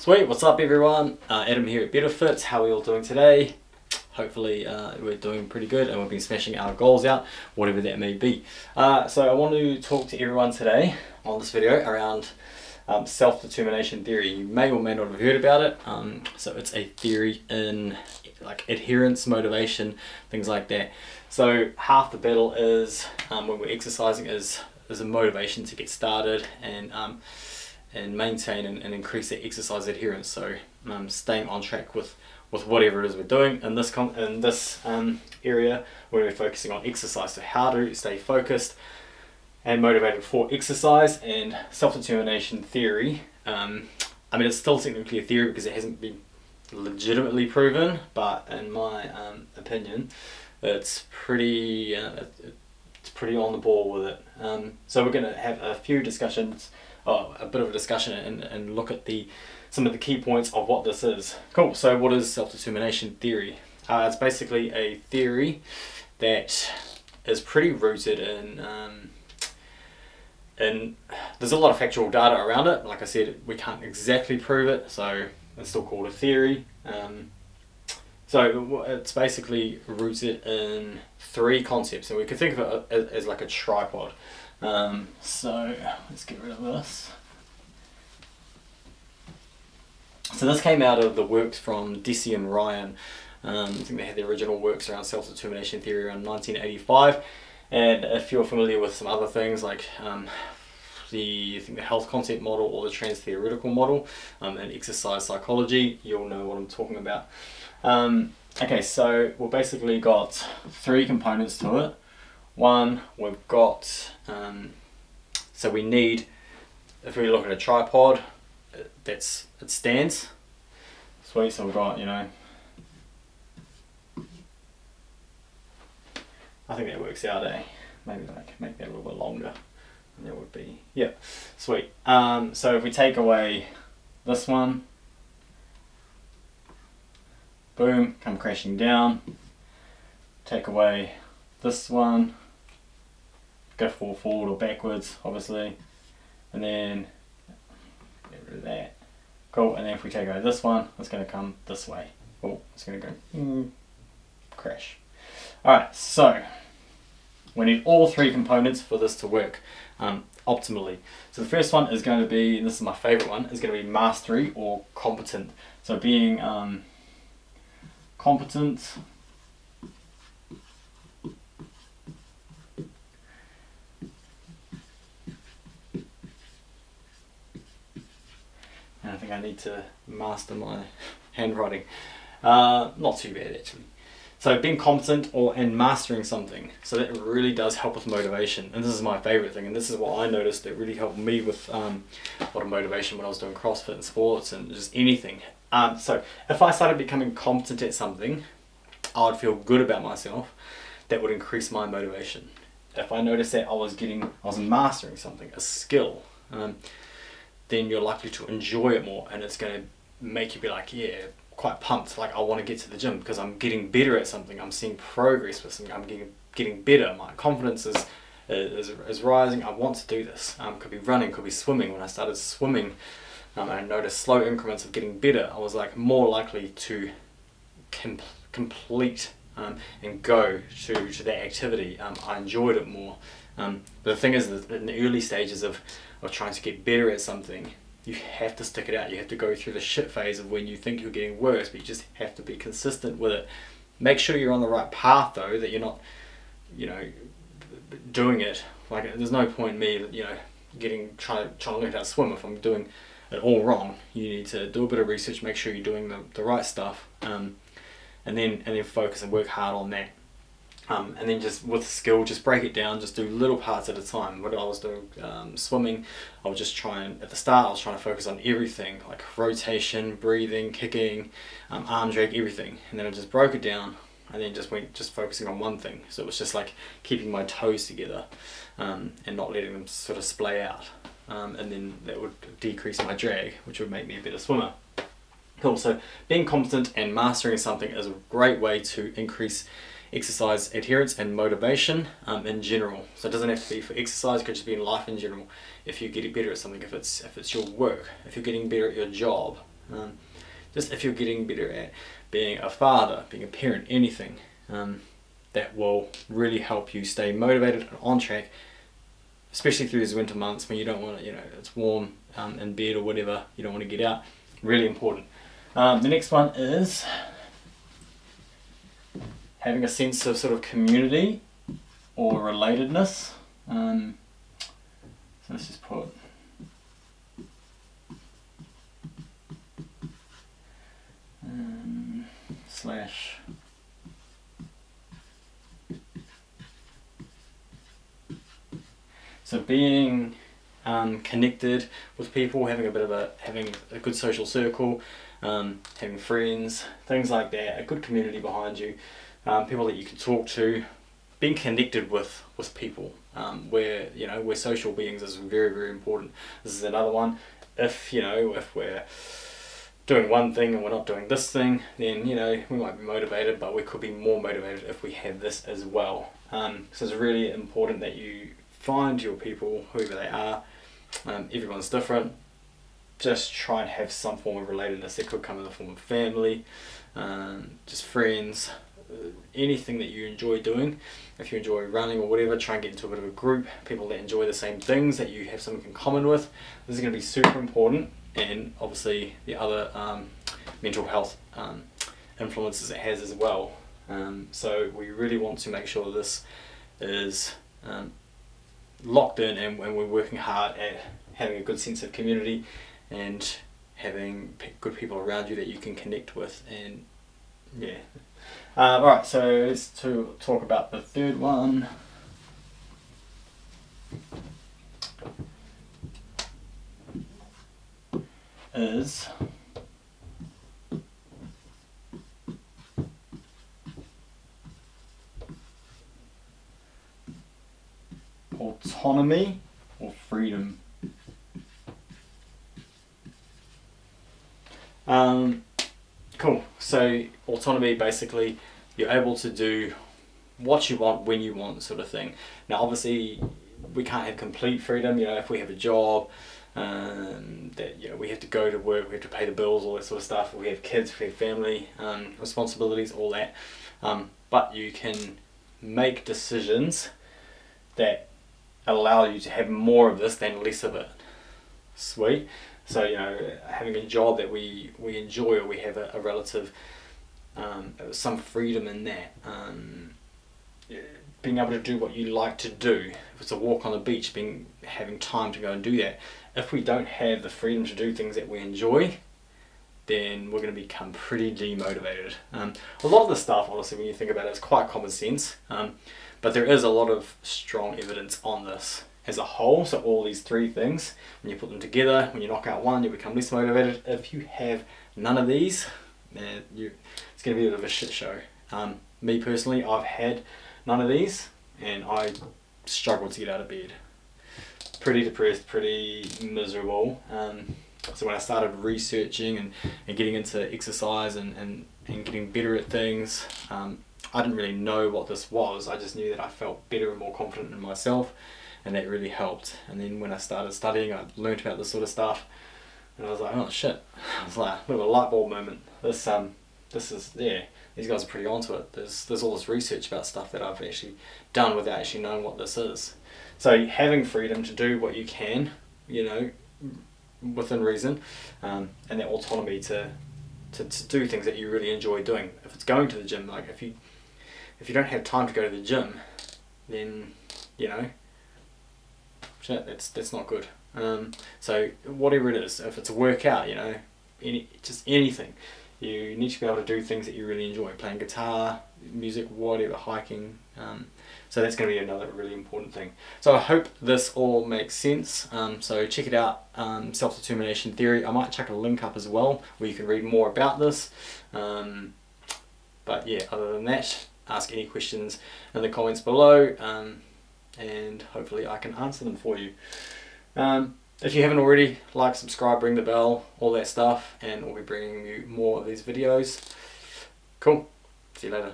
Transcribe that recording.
Sweet, what's up everyone? Adam here at BetterFit. How are we all doing today? Hopefully we're doing pretty good and we've been smashing our goals out, whatever that may be. So I want to talk to everyone today on this video around self-determination theory. You may or may not have heard about it. So it's a theory in like adherence, motivation, things like that. So half the battle is when we're exercising is a motivation to get started and maintain and increase that exercise adherence. So staying on track with whatever it is we're doing. In this area where we're focusing on exercise, so how to stay focused and motivated for exercise. And self-determination theory, I mean it's still technically a theory because it hasn't been legitimately proven, but in my opinion it's pretty on the ball with it. So we're going to have a few discussions, a bit of a discussion and look at some of the key points of what this is. Cool, so what is self-determination theory? It's basically a theory that is pretty rooted in there's a lot of factual data around it. Like I said, we can't exactly prove it, so it's still called a theory. So it's basically rooted in three concepts, and we could think of it as like a tripod. So let's get rid of this. So this came out of the works from Deci and Ryan. I think they had the original works around self-determination theory around 1985. And if you're familiar with some other things like the health concept model or the trans-theoretical model and exercise psychology, you'll know what I'm talking about. Okay, so we've basically got three components to it. One, we've got, so we need, if we look at a tripod, it stands. Sweet, so we've got, I think that works out, maybe I can make that a little bit longer. And that would be, yeah, sweet. So if we take away this one, boom, come crashing down. Take away this one, go forward or backwards, obviously, and then get rid of that. Cool, and then if we take away this one, it's going to come this way. Oh, it's going to go crash. Alright, so we need all three components for this to work optimally. So the first one is going to be, and this is my favorite one, is going to be mastery or competent. So being competent and I think I need to master my handwriting. Not too bad actually. So being competent and mastering something, so that really does help with motivation. And this is my favorite thing, and this is what I noticed that really helped me with a lot of motivation when I was doing CrossFit and sports and just anything. So if I started becoming competent at something, I would feel good about myself. That would increase my motivation. If I noticed that I was mastering something, a skill, then you're likely to enjoy it more, and it's going to make you be like, yeah, quite pumped, like I want to get to the gym because I'm getting better at something, I'm seeing progress with something, I'm getting better, my confidence is rising, I want to do this. Could be running, could be swimming. When I started swimming, I noticed slow increments of getting better. I was like more likely to complete and go to that activity. I enjoyed it more. But the thing is that in the early stages of trying to get better at something, you have to stick it out. You have to go through the shit phase of when you think you're getting worse, but you just have to be consistent with it. Make sure you're on the right path though, that you're not, doing it. Like there's no point in me, trying to learn how to swim if I'm doing it all wrong. You need to do a bit of research, make sure you're doing the right stuff, and then focus and work hard on that. And then just with skill, just break it down, just do little parts at a time. When I was doing swimming, I was just trying, at the start I was trying to focus on everything, like rotation, breathing, kicking, arm drag, everything. And then I just broke it down and then just focusing on one thing. So it was just like keeping my toes together and not letting them sort of splay out. And then that would decrease my drag, which would make me a better swimmer. Cool, so being competent and mastering something is a great way to increase exercise adherence and motivation in general. So it doesn't have to be for exercise, it could just be in life in general. If you're getting better at something, if it's your work, if you're getting better at your job, Just if you're getting better at being a father, being a parent, anything, that will really help you stay motivated and on track, especially through these winter months when you don't want to, it's warm in bed or whatever, you don't want to get out. Really important. The next one is having a sense of sort of community or relatedness. So let's just put slash so being connected with people, having a good social circle, having friends, things like that, a good community behind you, people that you can talk to, being connected with people, where we're social beings is very, very important. This is another one. If we're doing one thing and we're not doing this thing, then we might be motivated, but we could be more motivated if we have this as well. So it's really important that you find your people, whoever they are. Everyone's different. Just try and have some form of relatedness. It could come in the form of family, just friends, anything that you enjoy doing. If you enjoy running or whatever, try and get into a bit of a group, people that enjoy the same things, that you have something in common with. This is going to be super important. And obviously the other mental health influences it has as well. So we really want to make sure this is locked in, and we're working hard at having a good sense of community and having good people around you that you can connect with. And yeah. Alright, so let's talk about the third one. Is autonomy or freedom. Cool. So autonomy, basically you're able to do what you want when you want, sort of thing. Now obviously we can't have complete freedom, if we have a job, that we have to go to work, we have to pay the bills, all that sort of stuff. We have kids, we have family responsibilities, all that. But you can make decisions that allow you to have more of this than less of it. Sweet. So having a job that we enjoy, or we have a relative some freedom in that. Being able to do what you like to do. If it's a walk on the beach, having time to go and do that. If we don't have the freedom to do things that we enjoy, then we're going to become pretty demotivated. A lot of the stuff, honestly, when you think about it, is quite common sense, but there is a lot of strong evidence on this as a whole. So all these three things, when you put them together, when you knock out one, you become less motivated. If you have none of these, then it's going to be a bit of a shit show. Me personally, I've had none of these, and I struggled to get out of bed. Pretty depressed, pretty miserable. So when I started researching and getting into exercise and getting better at things, I didn't really know what this was. I just knew that I felt better and more confident in myself, and that really helped. And then when I started studying, I learned about this sort of stuff, and I was like, oh shit. It was like a bit of a light bulb moment. This is, these guys are pretty onto it. There's all this research about stuff that I've actually done without actually knowing what this is. So having freedom to do what you can, within reason, and that autonomy to do things that you really enjoy doing. If it's going to the gym, like if you don't have time to go to the gym, then shit, that's not good. So whatever it is, if it's a workout, just anything, you need to be able to do things that you really enjoy. Playing guitar, music, whatever, hiking. So that's going to be another really important thing. So I hope this all makes sense. So check it out, Self-Determination Theory. I might chuck a link up as well where you can read more about this. But yeah, other than that, ask any questions in the comments below, and hopefully I can answer them for you. If you haven't already, like, subscribe, ring the bell, all that stuff, and we'll be bringing you more of these videos. Cool. See you later.